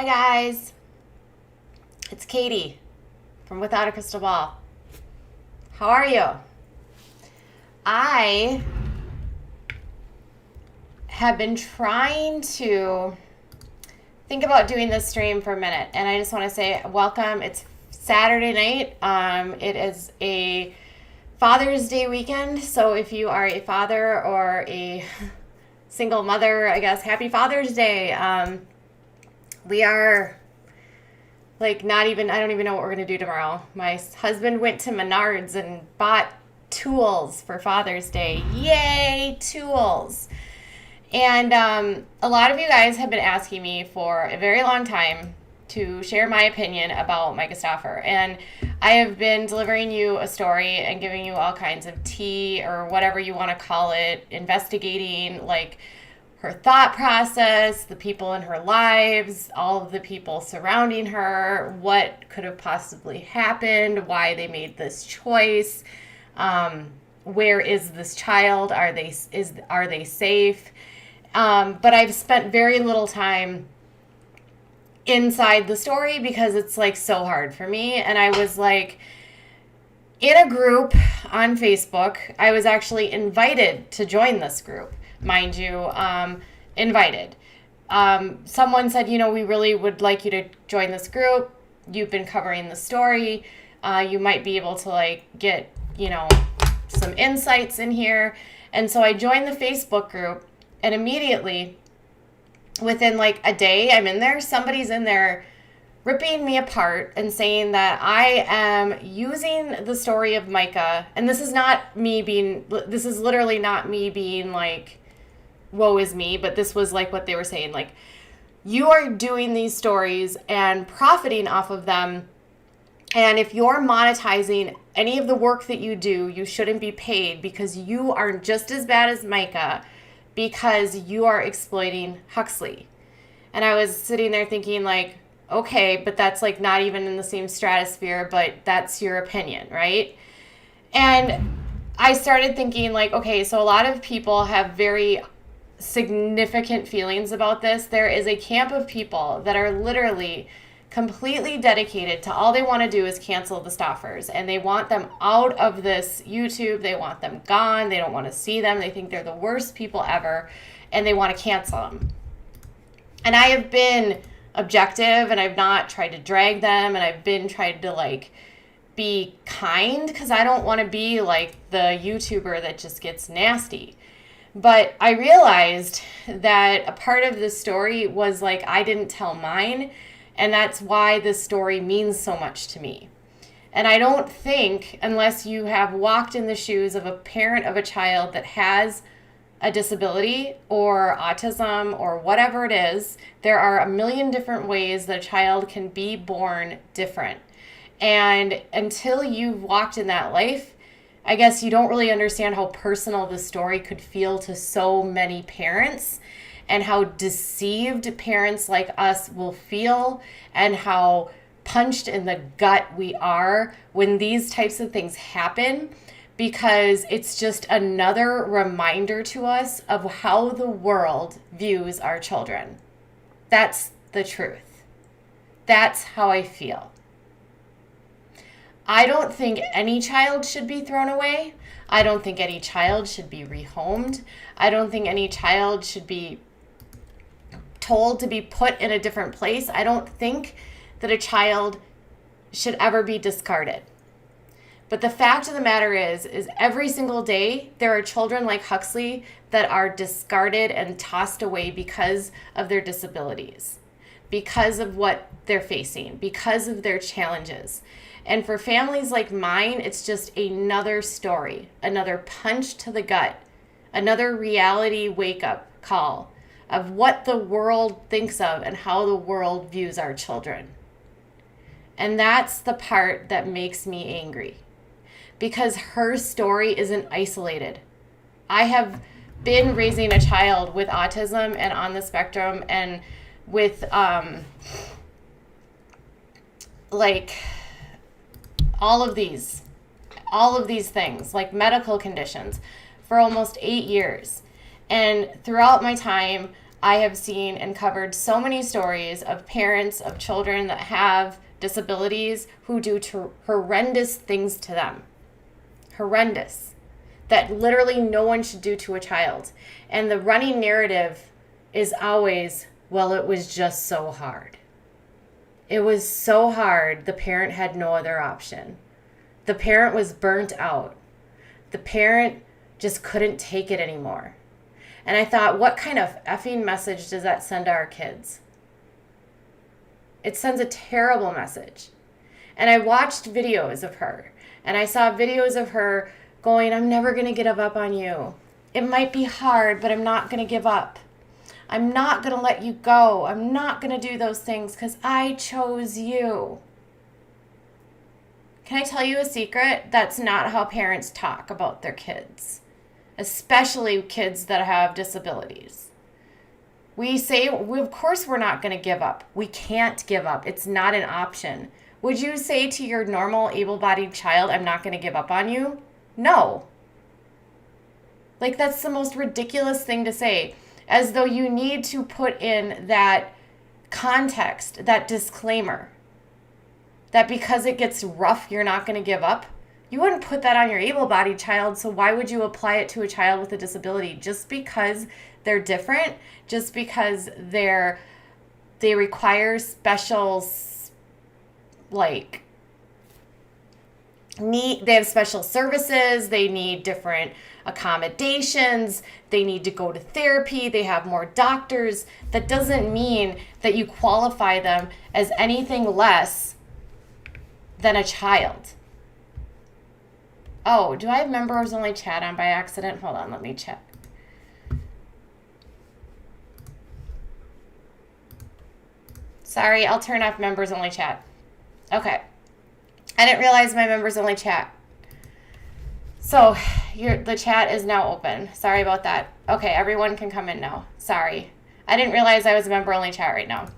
Hi guys, it's Katie from Without a Crystal Ball. How are you? I have been trying to think about doing this stream for a minute, and I just want to say welcome. It's Saturday night. It is a Father's Day weekend, so if you are a father or a single mother, I guess, happy Father's Day. We are not even, I don't even know what we're going to do tomorrow. My husband went to Menards and bought tools for Father's Day. Yay, tools. And a lot of you guys have been asking me for a very long time to share my opinion about Myka Stauffer. And I have been delivering you a story and giving you all kinds of tea or whatever you want to call it, investigating her thought process, the people in her lives, all of the people surrounding her, what could have possibly happened, why they made this choice, where is this child, are they safe? But I've spent very little time inside the story because it's so hard for me. And I was in a group on Facebook. I was actually invited to join this group. Mind you, invited. Someone said, we really would like you to join this group. You've been covering the story. You might be able to get, some insights in here. And so I joined the Facebook group, and immediately within a day I'm in there, somebody's in there ripping me apart and saying that I am using the story of Myka. And this is literally not me being woe is me, but this was what they were saying, you are doing these stories and profiting off of them, and if you're monetizing any of the work that you do, you shouldn't be paid because you are just as bad as Myka because you are exploiting Huxley. And I was sitting there thinking okay, but that's not even in the same stratosphere, but that's your opinion, right? And I started thinking okay, so a lot of people have very significant feelings about this. There is a camp of people that are literally completely dedicated to all they want to do is cancel the Stauffers, and they want them out of this YouTube. They want them gone. They don't want to see them. They think they're the worst people ever, and they want to cancel them. And I have been objective, and I've not tried to drag them, and I've been trying to be kind because I don't want to be the YouTuber that just gets nasty. But I realized that a part of this story was I didn't tell mine, and that's why this story means so much to me. And I don't think, unless you have walked in the shoes of a parent of a child that has a disability or autism or whatever it is, there are a million different ways that a child can be born different. And until you've walked in that life, I guess you don't really understand how personal this story could feel to so many parents, and how deceived parents like us will feel, and how punched in the gut we are when these types of things happen, because it's just another reminder to us of how the world views our children. That's the truth. That's how I feel. I don't think any child should be thrown away. I don't think any child should be rehomed. I don't think any child should be told to be put in a different place. I don't think that a child should ever be discarded. But the fact of the matter is every single day there are children like Huxley that are discarded and tossed away because of their disabilities, because of what they're facing, because of their challenges. And for families like mine, it's just another story, another punch to the gut, another reality wake-up call of what the world thinks of and how the world views our children. And that's the part that makes me angry, because her story isn't isolated. I have been raising a child with autism and on the spectrum and with all of these things, medical conditions, for almost 8 years. And throughout my time, I have seen and covered so many stories of parents of children that have disabilities who do horrendous things to them. Horrendous. That literally no one should do to a child. And the running narrative is always, well, it was just so hard. It was so hard, the parent had no other option. The parent was burnt out. The parent just couldn't take it anymore. And I thought, what kind of effing message does that send to our kids? It sends a terrible message. And I watched videos of her. And I saw videos of her going, I'm never going to give up on you. It might be hard, but I'm not going to give up. I'm not going to let you go. I'm not going to do those things because I chose you. Can I tell you a secret? That's not how parents talk about their kids, especially kids that have disabilities. We say, of course we're not going to give up. We can't give up. It's not an option. Would you say to your normal able-bodied child, I'm not going to give up on you? No. Like, that's the most ridiculous thing to say, as though you need to put in that context, that disclaimer, that because it gets rough, you're not going to give up. You wouldn't put that on your able-bodied child, so why would you apply it to a child with a disability? Just because they're different, just because they require special, they have special services, they need different accommodations, they need to go to therapy, they have more doctors. That doesn't mean that you qualify them as anything less than a child. Oh, do I have members only chat on by accident? Hold on, let me check. Sorry, I'll turn off members only chat. Okay. I didn't realize my members only chat. So the chat is now open. Sorry about that. Okay, everyone can come in now. Sorry. I didn't realize I was a member only chat right now.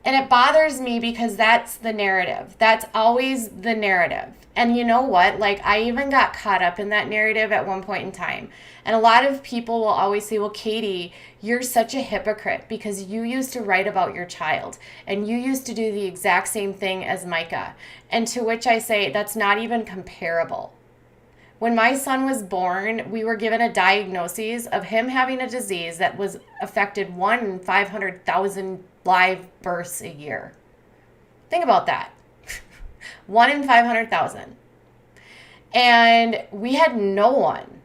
And it bothers me because that's the narrative. That's always the narrative. And you know what? Like, I even got caught up in that narrative at one point in time. And a lot of people will always say, well, Katie, you're such a hypocrite because you used to write about your child and you used to do the exact same thing as Myka. And to which I say, that's not even comparable. When my son was born, we were given a diagnosis of him having a disease that was affected 1 in 500,000 live births a year. Think about that. 1 in 500,000. And we had no one.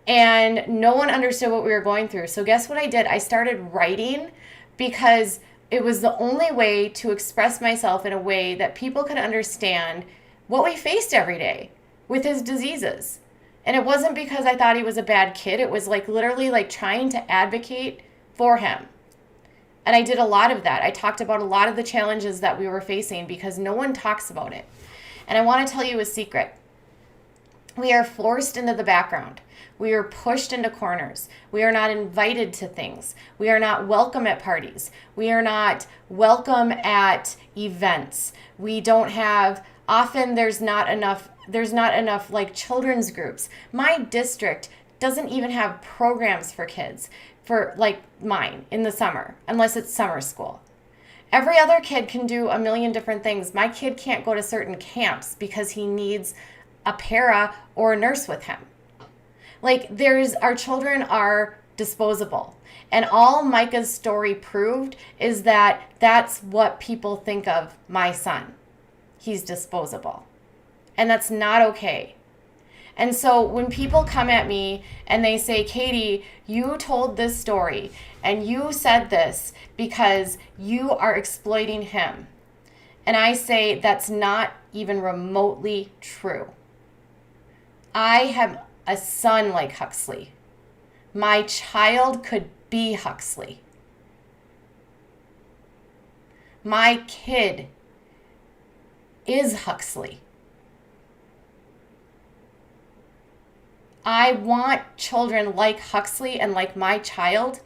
And no one understood what we were going through. So guess what I did? I started writing because it was the only way to express myself in a way that people could understand what we faced every day with his diseases. And it wasn't because I thought he was a bad kid. It was like literally like trying to advocate for him. And I did a lot of that. I talked about a lot of the challenges that we were facing because no one talks about it. And I want to tell you a secret. We are forced into the background. We are pushed into corners. We are not invited to things. We are not welcome at parties. We are not welcome at events. We don't have, often there's not enough like children's groups. My district doesn't even have programs for kids for like mine in the summer, unless it's summer school. Every other kid can do a million different things. My kid can't go to certain camps because he needs a para or a nurse with him. Like our children are disposable. And all Myka's story proved is that that's what people think of my son. He's disposable. And that's not okay. And so when people come at me and they say, Katie, you told this story and you said this because you are exploiting him. And I say that's not even remotely true. I have a son like Huxley. My child could be Huxley. My kid is Huxley. I want children like Huxley and like my child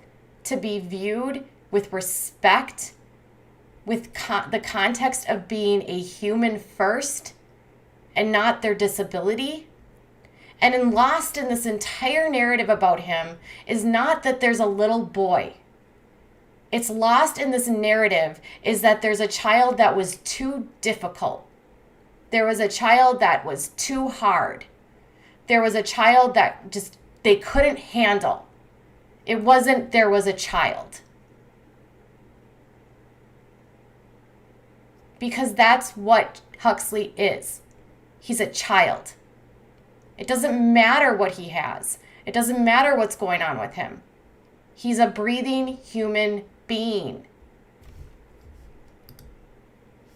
to be viewed with respect, with the context of being a human first and not their disability. And lost in this entire narrative about him is not that there's a little boy. It's lost in this narrative is that there's a child that was too difficult. There was a child that was too hard. There was a child that just they couldn't handle. It wasn't there was a child. Because that's what Huxley is. He's a child. It doesn't matter what he has. It doesn't matter what's going on with him. He's a breathing human being.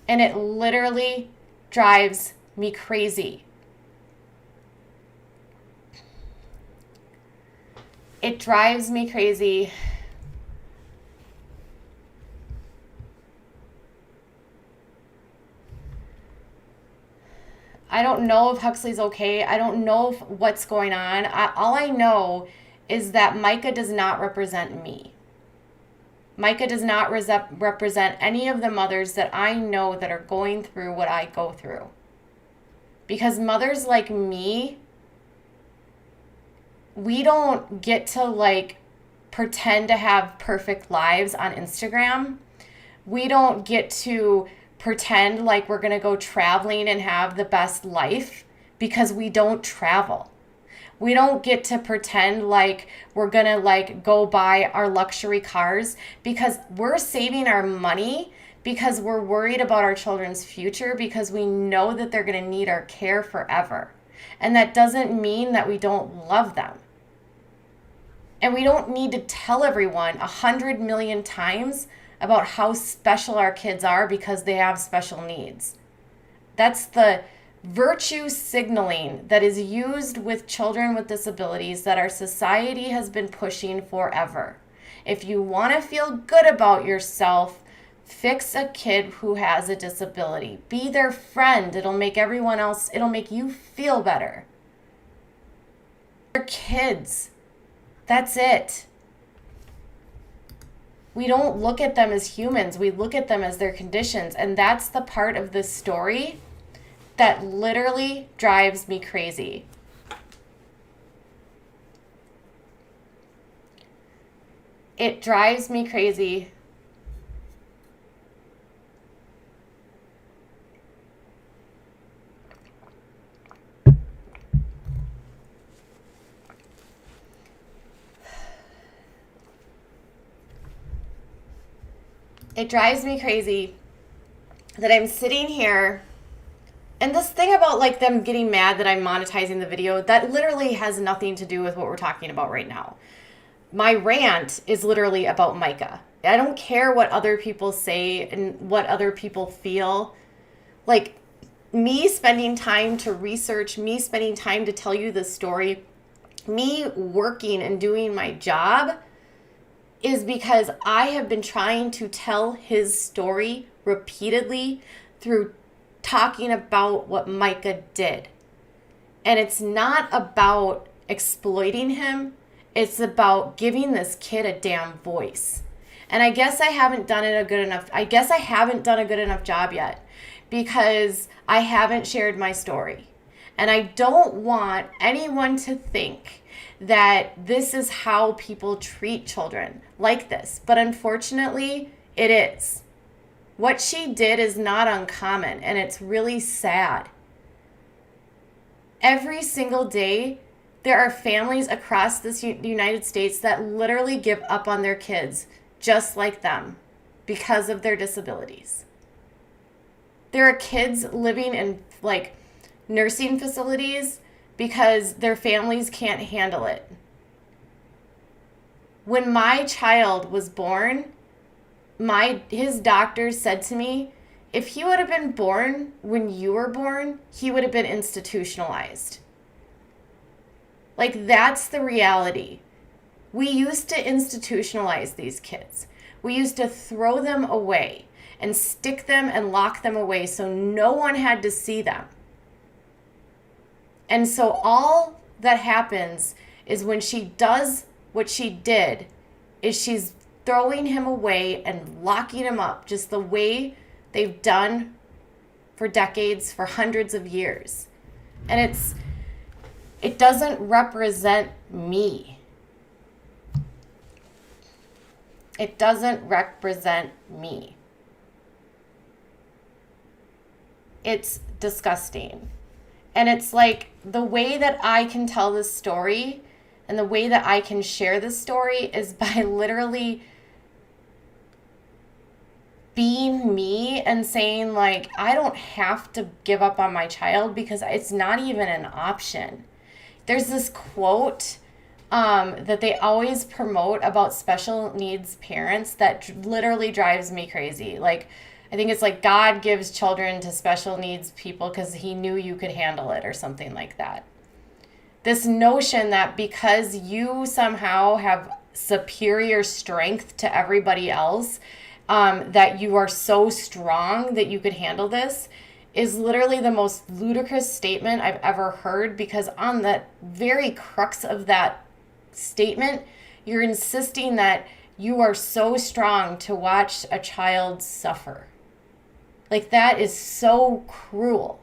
And it literally drives me crazy. It drives me crazy. I don't know if Huxley's okay. I don't know what's going on. All I know is that Myka does not represent me. Myka does not represent any of the mothers that I know that are going through what I go through. Because mothers like me, we don't get to pretend to have perfect lives on Instagram. We don't get to pretend like we're going to go traveling and have the best life because we don't travel. We don't get to pretend like we're going to go buy our luxury cars because we're saving our money because we're worried about our children's future because we know that they're going to need our care forever. And that doesn't mean that we don't love them. And we don't need to tell everyone 100 million times about how special our kids are because they have special needs. That's the virtue signaling that is used with children with disabilities that our society has been pushing forever. If you want to feel good about yourself, fix a kid who has a disability. Be their friend. It'll make you feel better. They're kids. That's it. We don't look at them as humans. We look at them as their conditions. And that's the part of this story that literally drives me crazy. It drives me crazy. It drives me crazy that I'm sitting here, and this thing about them getting mad that I'm monetizing the video, that literally has nothing to do with what we're talking about right now. My rant is literally about Myka. I don't care what other people say and what other people feel. Me spending time to research, me spending time to tell you the story, me working and doing my job is because I have been trying to tell his story repeatedly through talking about what Myka did. And it's not about exploiting him. It's about giving this kid a damn voice. And I guess I haven't done a good enough job yet because I haven't shared my story. And I don't want anyone to think that this is how people treat children like this. But unfortunately, it is. What she did is not uncommon, and it's really sad. Every single day, there are families across this United States that literally give up on their kids just like them because of their disabilities. There are kids living in nursing facilities because their families can't handle it. When my child was born, his doctors said to me, if he would have been born when you were born, he would have been institutionalized. That's the reality. We used to institutionalize these kids. We used to throw them away and stick them and lock them away so no one had to see them. And so all that happens is when she does what she did is she's throwing him away and locking him up just the way they've done for decades, for hundreds of years. And It doesn't represent me. It doesn't represent me. It's disgusting. And it's like the way that I can tell this story and the way that I can share this story is by literally being me and saying, like, I don't have to give up on my child because it's not even an option. There's this quote that they always promote about special needs parents that literally drives me crazy. Like, I think it's like God gives children to special needs people because he knew you could handle it or something like that. This notion that because you somehow have superior strength to everybody else, that you are so strong that you could handle this is literally the most ludicrous statement I've ever heard, because on the very crux of that statement, you're insisting that you are so strong to watch a child suffer. Like, that is so cruel.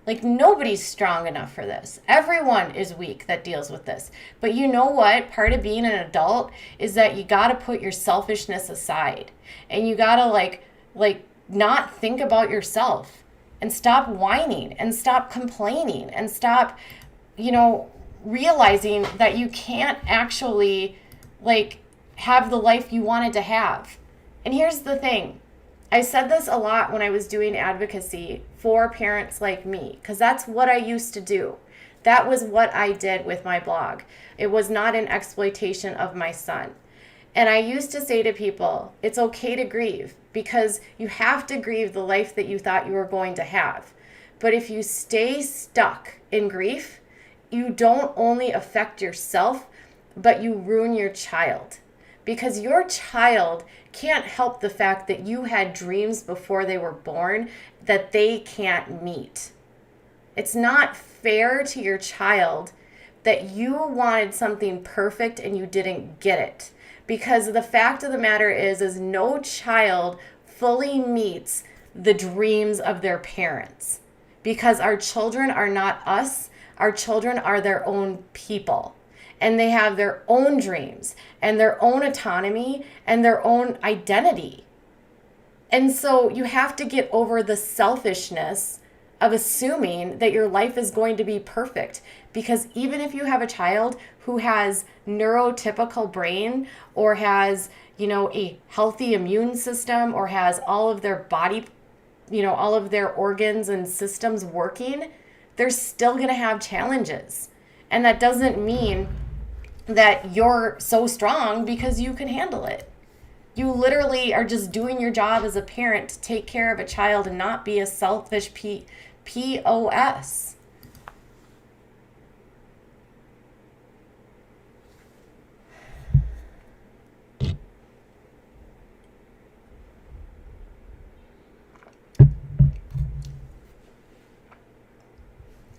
Like, nobody's strong enough for this. Everyone is weak that deals with this. But you know what? Part of being an adult is that you got to put your selfishness aside. And you got to like not think about yourself and stop whining and stop complaining and stop, realizing that you can't actually have the life you wanted to have. And here's the thing. I said this a lot when I was doing advocacy for parents like me, because that's what I used to do. That was what I did with my blog. It was not an exploitation of my son. And I used to say to people, it's okay to grieve, because you have to grieve the life that you thought you were going to have. But if you stay stuck in grief, you don't only affect yourself, but you ruin your child. Because your child can't help the fact that you had dreams before they were born that they can't meet. It's not fair to your child that you wanted something perfect and you didn't get it. Because the fact of the matter is no child fully meets the dreams of their parents. Because our children are not us, our children are their own people. And they have their own dreams and their own autonomy and their own identity. And so you have to get over the selfishness of assuming that your life is going to be perfect. Because even if you have a child who has neurotypical brain or has, a healthy immune system or has all of their body, all of their organs and systems working, they're still going to have challenges. And that doesn't mean that you're so strong because you can handle it. You literally are just doing your job as a parent to take care of a child and not be a selfish POS.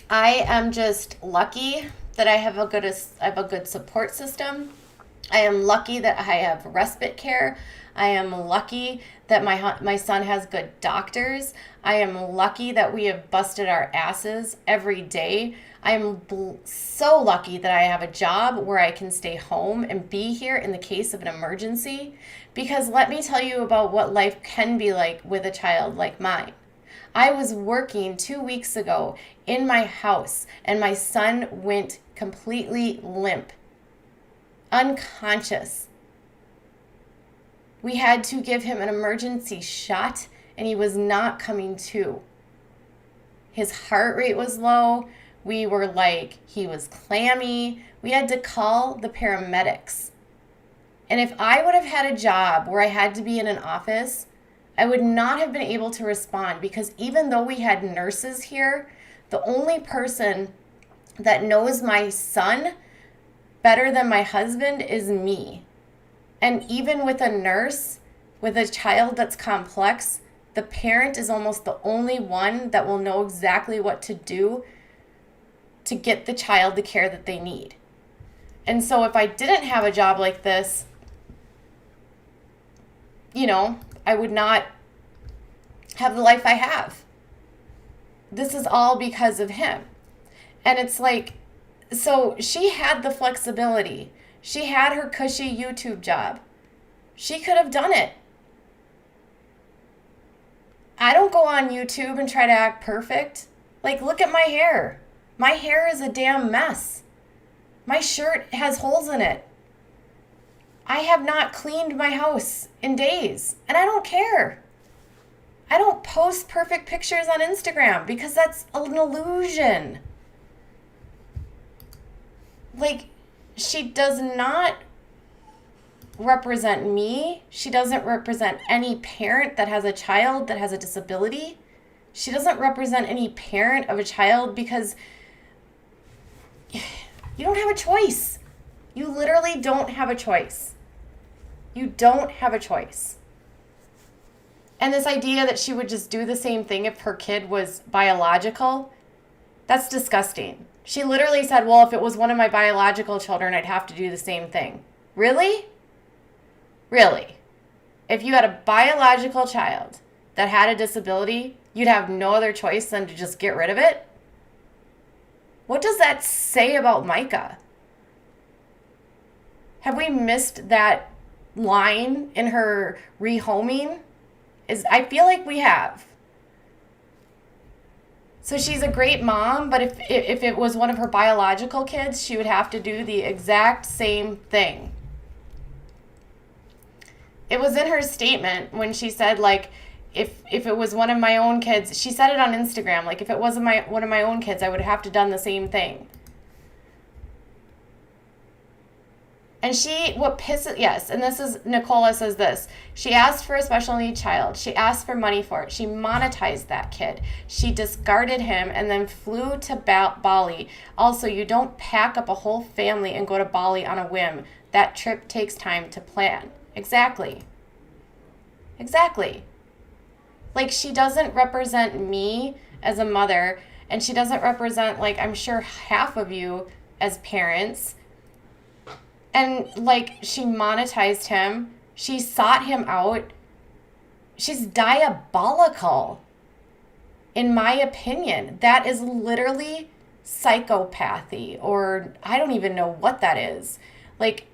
I am just lucky that I have a good support system. I am lucky that I have respite care. I am lucky that my son has good doctors. I am lucky that we have busted our asses every day. I am so lucky that I have a job where I can stay home and be here in the case of an emergency. Because let me tell you about what life can be like with a child like mine. I was working 2 weeks ago in my house and my son went completely limp, unconscious. We had to give him an emergency shot and he was not coming to. His heart rate was low. He was clammy. We had to call the paramedics. And if I would have had a job where I had to be in an office, I would not have been able to respond, because even though we had nurses here, the only person that knows my son better than my husband is me. And even with a nurse, with a child that's complex, the parent is almost the only one that will know exactly what to do to get the child the care that they need. And so if I didn't have a job like this, I would not have the life I have. This is all because of him. And it's like, So she had the flexibility. She had her cushy YouTube job. She could have done it. I don't go on YouTube and try to act perfect. Like, look at my hair. My hair is a damn mess. My shirt has holes in it. I have not cleaned my house in days, and I don't care. I don't post perfect pictures on Instagram because that's an illusion. Like, she does not represent me. She doesn't represent any parent that has a child that has a disability. She doesn't represent any parent of a child because you don't have a choice. You literally don't have a choice. You don't have a choice. And this idea that she would just do the same thing if her kid was biological, that's disgusting. She literally said, well, if it was one of my biological children, I'd have to do the same thing. Really? Really? If you had a biological child that had a disability, you'd have no other choice than to just get rid of it? What does that say about Myka? Have we missed that line in her rehoming? I feel like we have. So she's a great mom, but if it was one of her biological kids, she would have to do the exact same thing. It was in her statement when she said, like, if it was one of my own kids, she said it on Instagram, like, if it wasn't one of my own kids, I would have to done the same thing. And and this is, Nicola says this, she asked for a special needs child. She asked for money for it. She monetized that kid. She discarded him and then flew to Bali. Also, you don't pack up a whole family and go to Bali on a whim. That trip takes time to plan. Exactly. Like, she doesn't represent me as a mother, and she doesn't represent, like, I'm sure half of you as parents. And, like, she monetized him. She sought him out. She's diabolical, in my opinion. That is literally psychopathy, or I don't even know what that is. Like,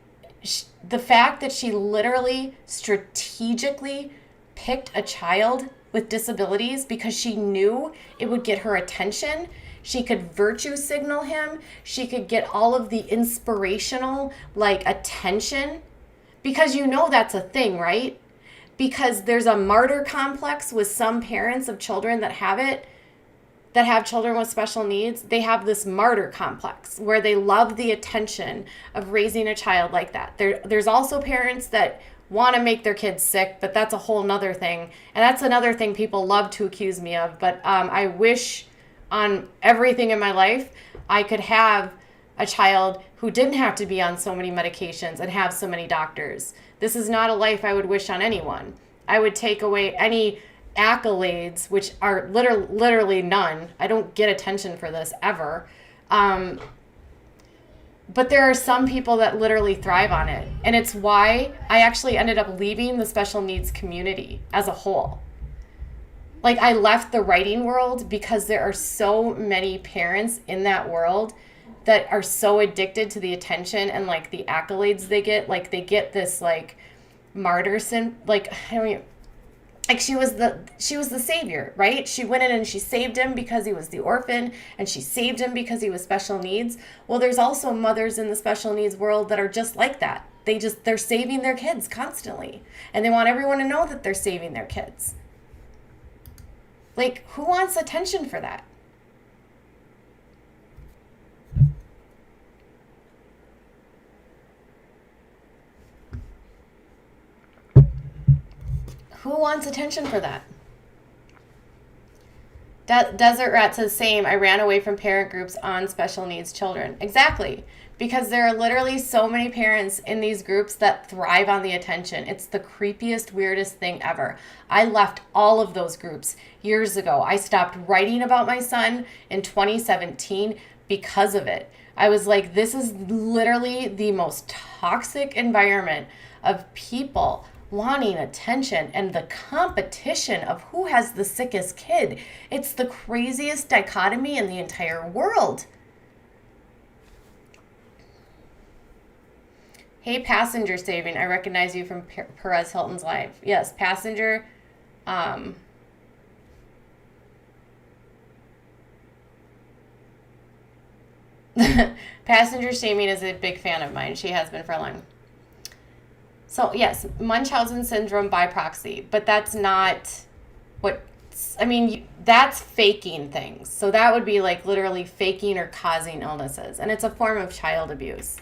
the fact that she literally strategically picked a child with disabilities because she knew it would get her attention. She could virtue signal him. She could get all of the inspirational, like, attention. Because you know that's a thing, right? Because there's a martyr complex with some parents of children that have children with special needs. They have this martyr complex where they love the attention of raising a child like that. There's also parents that want to make their kids sick, but that's a whole nother thing. And that's another thing people love to accuse me of. But I wish on everything in my life I could have a child who didn't have to be on so many medications and have so many doctors. This is not a life I would wish on anyone. I would take away any accolades, which are literally none. I don't get attention for this ever. But there are some people that literally thrive on it. And it's why I actually ended up leaving the special needs community as a whole. Like, I left the writing world because there are so many parents in that world that are so addicted to the attention and, like, the accolades they get. Like, they get this, like, martyr like, I mean, like, she was the savior, right? She went in and she saved him because he was the orphan, and she saved him because he was special needs. Well, there's also mothers in the special needs world that are just like that. They're saving their kids constantly, and they want everyone to know that they're saving their kids. Like, who wants attention for that? Who wants attention for that? Desert Rat says, same. I ran away from parent groups on special needs children. Exactly. Because there are literally so many parents in these groups that thrive on the attention. It's the creepiest, weirdest thing ever. I left all of those groups years ago. I stopped writing about my son in 2017 because of it. I was like, this is literally the most toxic environment of people wanting attention and the competition of who has the sickest kid. It's the craziest dichotomy in the entire world. Hey, passenger saving. I recognize you from Perez Hilton's live. Yes, passenger. Um, passenger shaming is a big fan of mine. She has been for a long. So yes, Munchausen syndrome by proxy, but that's not what. I mean, that's faking things. So that would be like literally faking or causing illnesses, and it's a form of child abuse.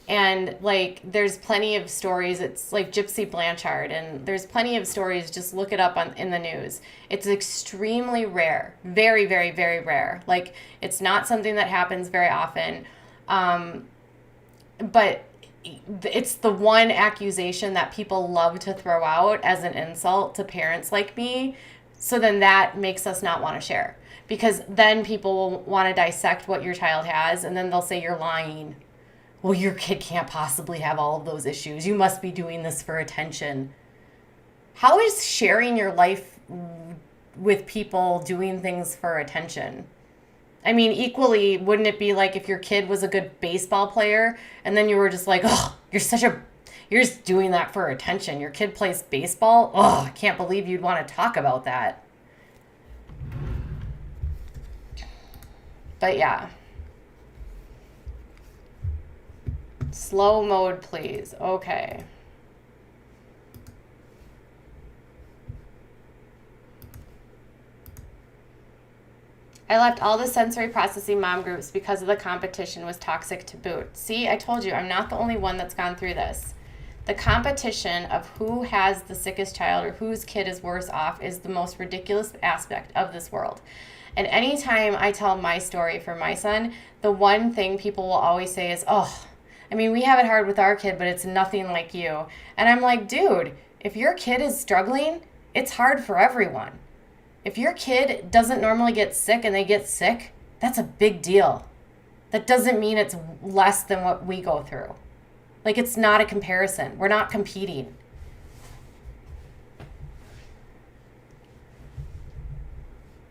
And like there's plenty of stories. It's like Gypsy Blanchard, and there's plenty of stories. Just look it up on in the news. It's extremely rare, very very very rare. Like it's not something that happens very often, but it's the one accusation that people love to throw out as an insult to parents like me. So then that makes us not want to share, because then people will want to dissect what your child has, and then they'll say you're lying. Well, your kid can't possibly have all of those issues. You must be doing this for attention. How is sharing your life with people doing things for attention? I mean, equally, wouldn't it be like if your kid was a good baseball player and then you were just like, oh, you're just doing that for attention. Your kid plays baseball? Oh, I can't believe you'd want to talk about that. But yeah. Slow mode, please. Okay. I left all the sensory processing mom groups because of the competition was toxic to boot. See, I told you, I'm not the only one that's gone through this. The competition of who has the sickest child or whose kid is worse off is the most ridiculous aspect of this world. And anytime I tell my story for my son, the one thing people will always say is, oh, I mean, we have it hard with our kid, but it's nothing like you. And I'm like, dude, if your kid is struggling, it's hard for everyone. If your kid doesn't normally get sick and they get sick, that's a big deal. That doesn't mean it's less than what we go through. Like, it's not a comparison. We're not competing.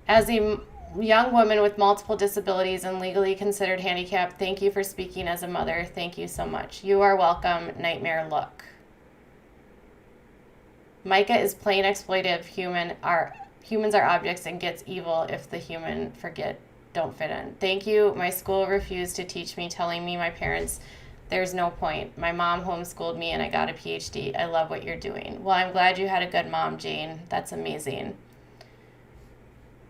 As a young woman with multiple disabilities and legally considered handicapped, thank you for speaking as a mother. Thank you so much. You are welcome, Nightmare Look. Myka is plain exploitative. Humans are objects and gets evil if the human don't fit in. Thank you. My school refused to teach me, telling me my parents there's no point. My mom homeschooled me and I got a PhD. I love what you're doing. Well, I'm glad you had a good mom, Jane. That's amazing.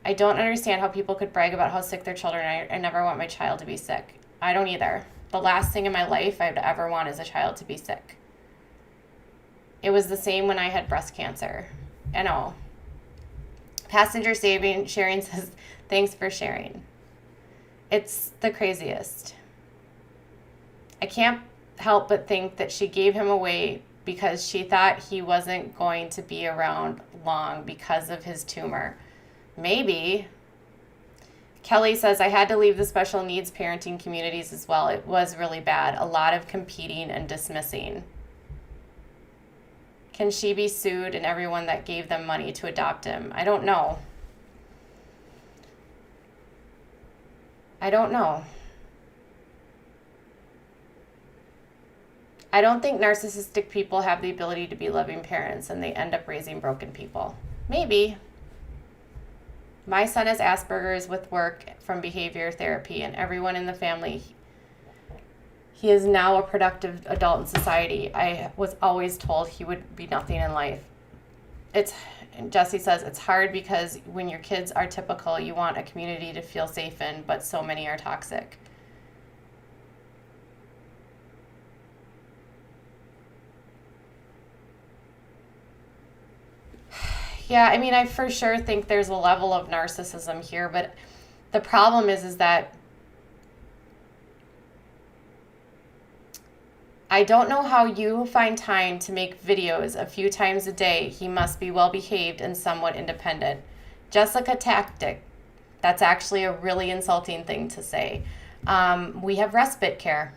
I don't understand how people could brag about how sick their children are. I never want my child to be sick. I don't either. The last thing in my life I would ever want is a child to be sick. It was the same when I had breast cancer. I know. Passenger sharing says, thanks for sharing. It's the craziest. I can't help but think that she gave him away because she thought he wasn't going to be around long because of his tumor. Maybe. Kelly says, I had to leave the special needs parenting communities as well. It was really bad. A lot of competing and dismissing. Can she be sued and everyone that gave them money to adopt him? I don't know. I don't know. I don't think narcissistic people have the ability to be loving parents and they end up raising broken people. Maybe. My son has Asperger's with work from behavior therapy and everyone in the family. He is now a productive adult in society. I was always told he would be nothing in life. Jesse says, it's hard because when your kids are typical, you want a community to feel safe in, but so many are toxic. Yeah, I mean, I for sure think there's a level of narcissism here, but the problem is that I don't know how you find time to make videos a few times a day. He must be well behaved and somewhat independent. Jessica Tactic. That's actually a really insulting thing to say. We have respite care.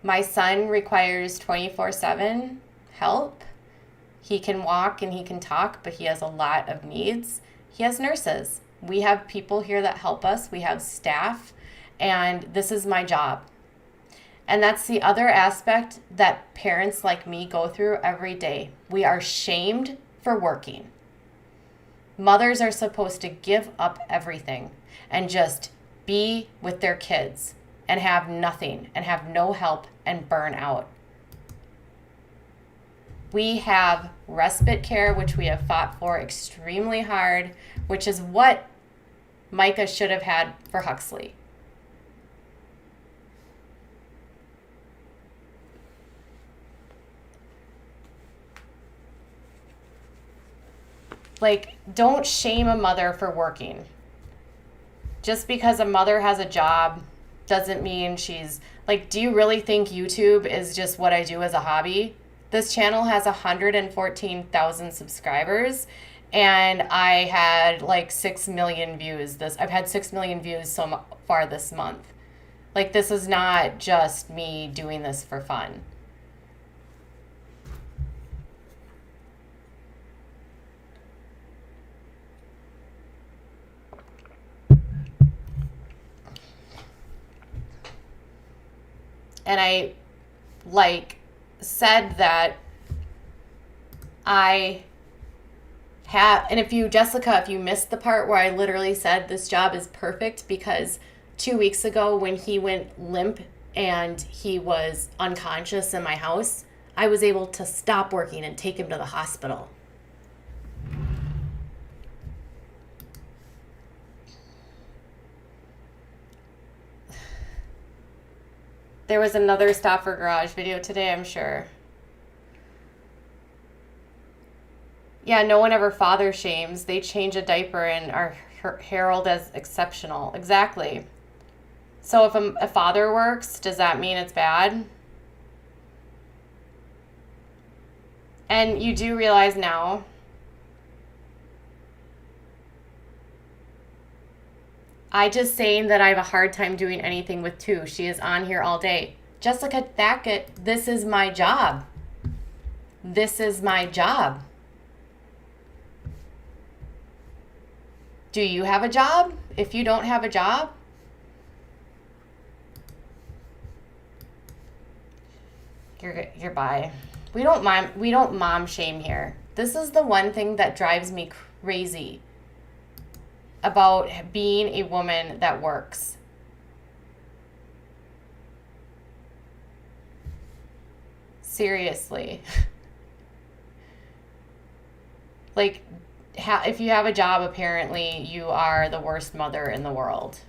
My son requires 24/7 help. He can walk and he can talk, but he has a lot of needs. He has nurses. We have people here that help us. We have staff, and this is my job. And that's the other aspect that parents like me go through every day. We are shamed for working. Mothers are supposed to give up everything and just be with their kids and have nothing and have no help and burn out. We have respite care, which we have fought for extremely hard, which is what Myka should have had for Huxley. Like, don't shame a mother for working. Just because a mother has a job doesn't mean she's, like, do you really think YouTube is just what I do as a hobby? This channel has 114,000 subscribers, and I had like 6 million views. I've had 6 million views so far this month. Like, this is not just me doing this for fun. And I said that I have, and if you missed the part where I literally said this job is perfect, because 2 weeks ago when he went limp and he was unconscious in my house, I was able to stop working and take him to the hospital. There was another Stauffer garage video today, I'm sure. Yeah, no one ever father shames. They change a diaper and are heralded as exceptional. Exactly. So if a father works, does that mean it's bad? And you do realize now, I just saying that I have a hard time doing anything with two. She is on here all day. Jessica Thackett, this is my job. This is my job. Do you have a job? If you don't have a job, you're bye. We don't mom shame here. This is the one thing that drives me crazy about being a woman that works. Seriously. Like, if you have a job, apparently you are the worst mother in the world.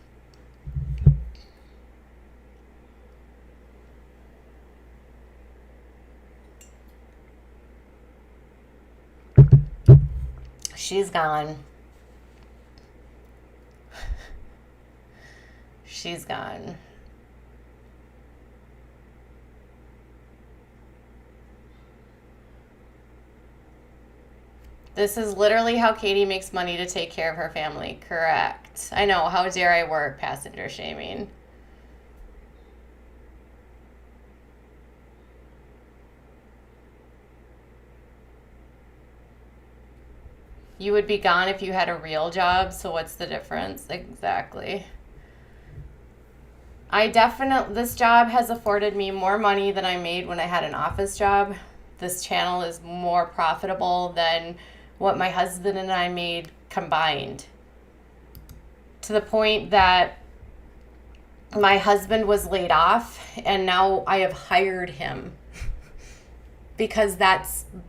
She's gone. She's gone. This is literally how Katie makes money to take care of her family. Correct. I know. How dare I work passenger shaming? You would be gone if you had a real job, so what's the difference? Exactly. This job has afforded me more money than I made when I had an office job. This channel is more profitable than what my husband and I made combined. To the point that my husband was laid off and now I have hired him because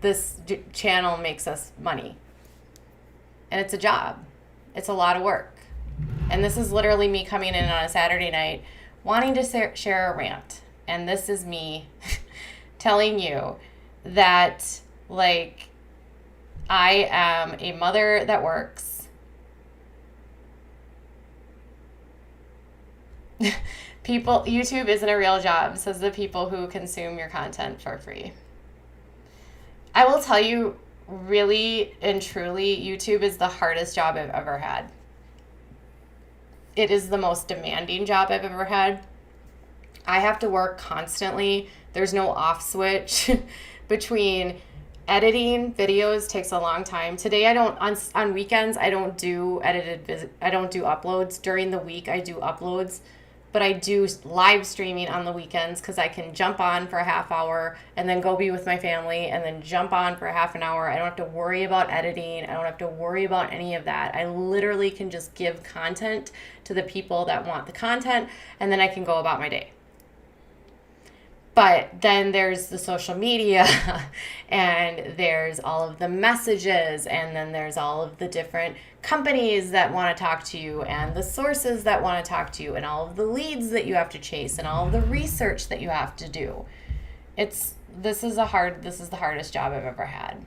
this channel makes us money. And it's a job. It's a lot of work. And this is literally me coming in on a Saturday night wanting to share a rant. And this is me telling you that, like, I am a mother that works. YouTube isn't a real job, says the people who consume your content for free. I will tell you, really and truly, YouTube is the hardest job I've ever had. It is the most demanding job I've ever had. I have to work constantly. There's no off switch between editing videos. Takes a long time. Today on weekends I don't do uploads. During the week I do uploads. but I do live streaming on the weekends because I can jump on for a half hour and then go be with my family and then jump on for a half an hour. I don't have to worry about editing. I don't have to worry about any of that. I literally can just give content to the people that want the content, and then I can go about my day. But then there's the social media and there's all of the messages, and then there's all of the different companies that want to talk to you and the sources that want to talk to you and all of the leads that you have to chase and all of the research that you have to do. This is the hardest job I've ever had.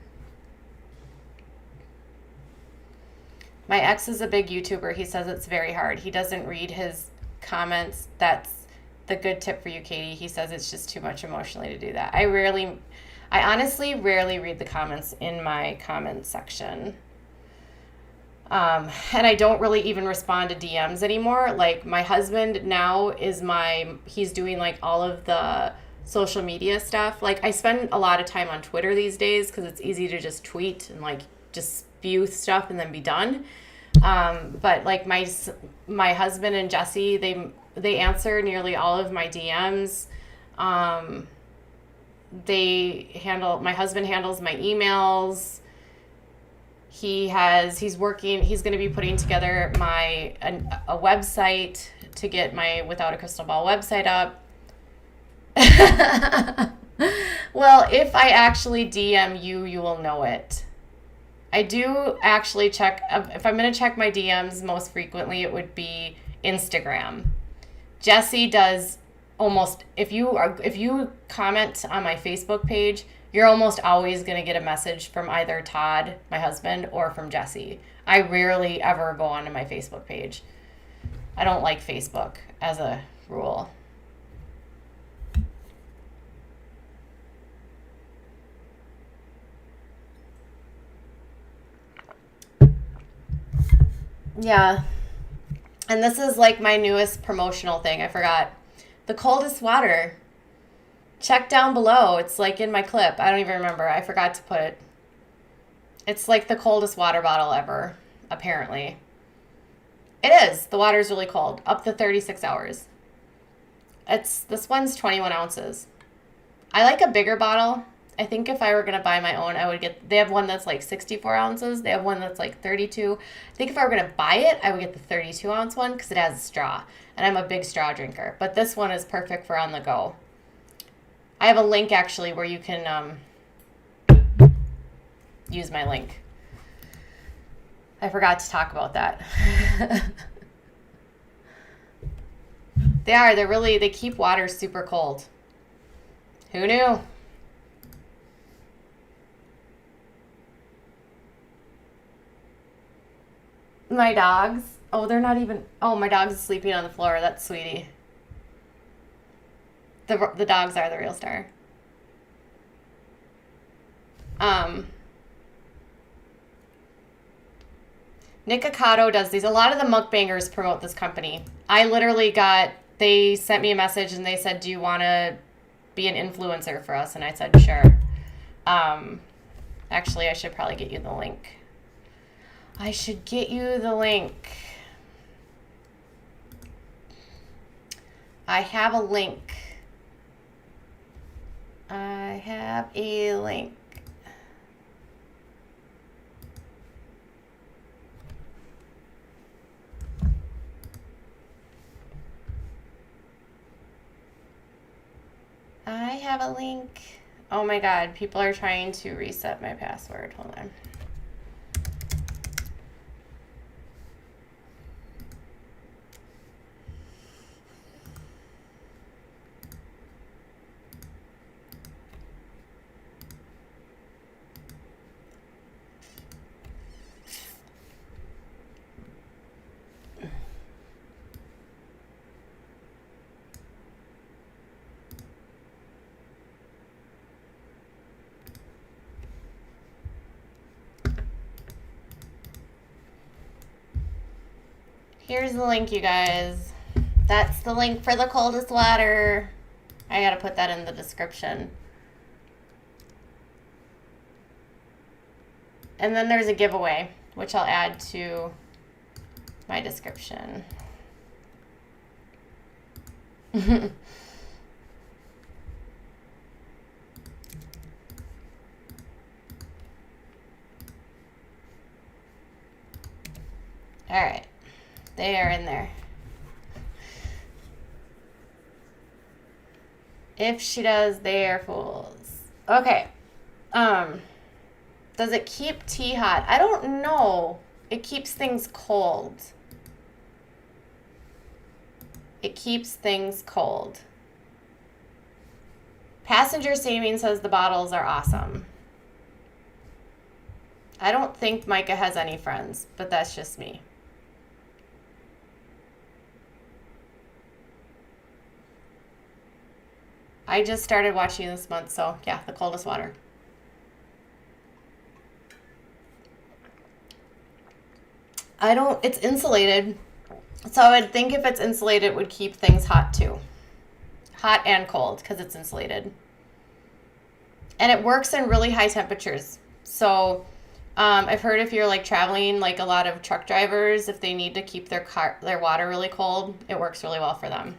My ex is a big YouTuber. He says it's very hard. He doesn't read his comments. That's the good tip for you, Katie. He says it's just too much emotionally to do that. I honestly rarely read the comments in my comments section. And I don't really even respond to DMs anymore. Like, my husband now he's doing like all of the social media stuff. Like, I spend a lot of time on Twitter these days because it's easy to just tweet and like just spew stuff and then be done. But like my husband and Jesse, they answer nearly all of my DMs. My husband handles my emails. He's going to be putting together a website to get my Without a Crystal Ball website up. Well, if I actually DM you, you will know it. I do actually check, if I'm going to check my DMs most frequently, it would be Instagram. Jesse does almost, if you comment on my Facebook page, you're almost always going to get a message from either Todd, my husband, or from Jesse. I rarely ever go onto my Facebook page. I don't like Facebook as a rule. Yeah. And this is like my newest promotional thing. I forgot. The coldest water. Check down below. It's like in my clip. I don't even remember. I forgot to put it. It's like the coldest water bottle ever, apparently. It is. The water's really cold. Up to 36 hours. This one's 21 ounces. I like a bigger bottle. I think if I were going to buy my own, they have one that's like 64 ounces. They have one that's like 32. I think if I were going to buy it, I would get the 32 ounce one because it has a straw. And I'm a big straw drinker. But this one is perfect for on the go. I have a link actually where you can use my link. I forgot to talk about that. They keep water super cold. Who knew? My dogs. Oh, they're not even. Oh, my dog's sleeping on the floor. That's Sweetie. The dogs are the real star. Nick Ocado does these. A lot of the mukbangers promote this company. They sent me a message and they said, do you want to be an influencer for us? And I said, sure. Actually, I should probably get you the link. I should get you the link. I have a link. I have a link. I have a link. Oh my God, people are trying to reset my password. Hold on. Here's the link, you guys. That's the link for the coldest water. I gotta put that in the description. And then there's a giveaway, which I'll add to my description. All right. They are in there. If she does, they are fools. Okay. Does it keep tea hot? I don't know. It keeps things cold. It keeps things cold. Passenger Saving says the bottles are awesome. I don't think Myka has any friends, but that's just me. I just started watching this month, so yeah, the coldest water. It's insulated. So I would think if it's insulated, it would keep things hot too. Hot and cold because it's insulated. And it works in really high temperatures. So I've heard if you're like traveling, like a lot of truck drivers, if they need to keep their water really cold, it works really well for them.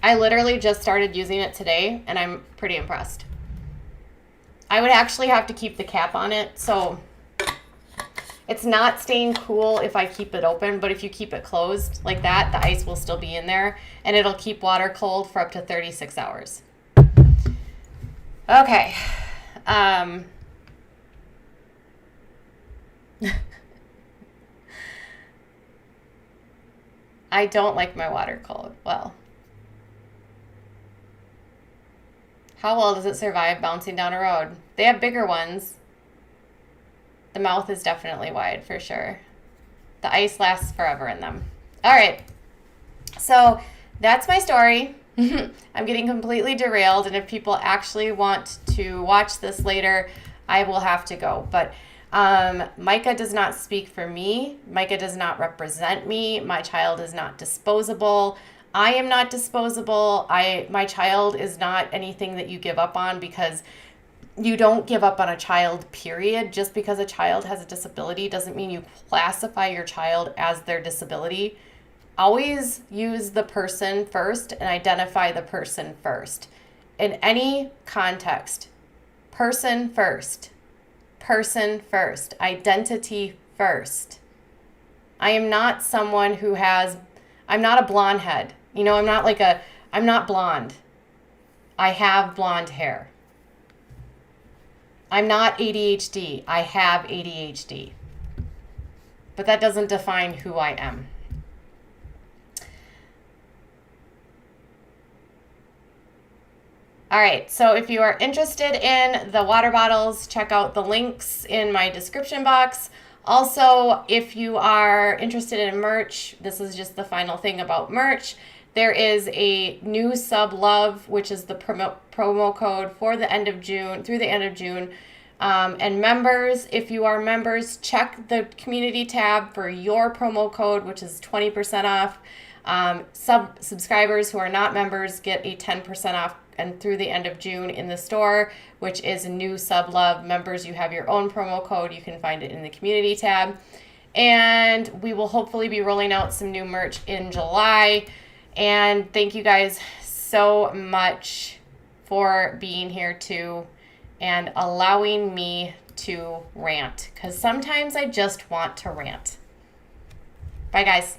I literally just started using it today, and I'm pretty impressed. I would actually have to keep the cap on it, so it's not staying cool if I keep it open, but if you keep it closed like that, the ice will still be in there, and it'll keep water cold for up to 36 hours. Okay. I don't like my water cold. Well, how well does it survive bouncing down a road? They have bigger ones. The mouth is definitely wide for sure. The ice lasts forever in them. All right. So that's my story. I'm getting completely derailed, and if people actually want to watch this later, I will have to go. But Myka does not speak for me. Myka does not represent me. My child is not disposable. I am not disposable. My child is not anything that you give up on, because you don't give up on a child, period. Just because a child has a disability doesn't mean you classify your child as their disability. Always use the person first and identify the person first. In any context, person first. Person first. Identity first. I am not someone who I'm not a blonde head. You know, I'm not blonde. I have blonde hair. I'm not ADHD. I have ADHD. But that doesn't define who I am. All right, so if you are interested in the water bottles, check out the links in my description box. Also, if you are interested in merch, this is just the final thing about merch. There is a new sub love, which is the promo code for the end of June, through the end of June. And members, if you are members, check the community tab for your promo code, which is 20% off. Subscribers who are not members get a 10% off and through the end of June in the store, which is new sub love. Members, you have your own promo code. You can find it in the community tab. And we will hopefully be rolling out some new merch in July. And thank you guys so much for being here too and allowing me to rant, because sometimes I just want to rant. Bye, guys.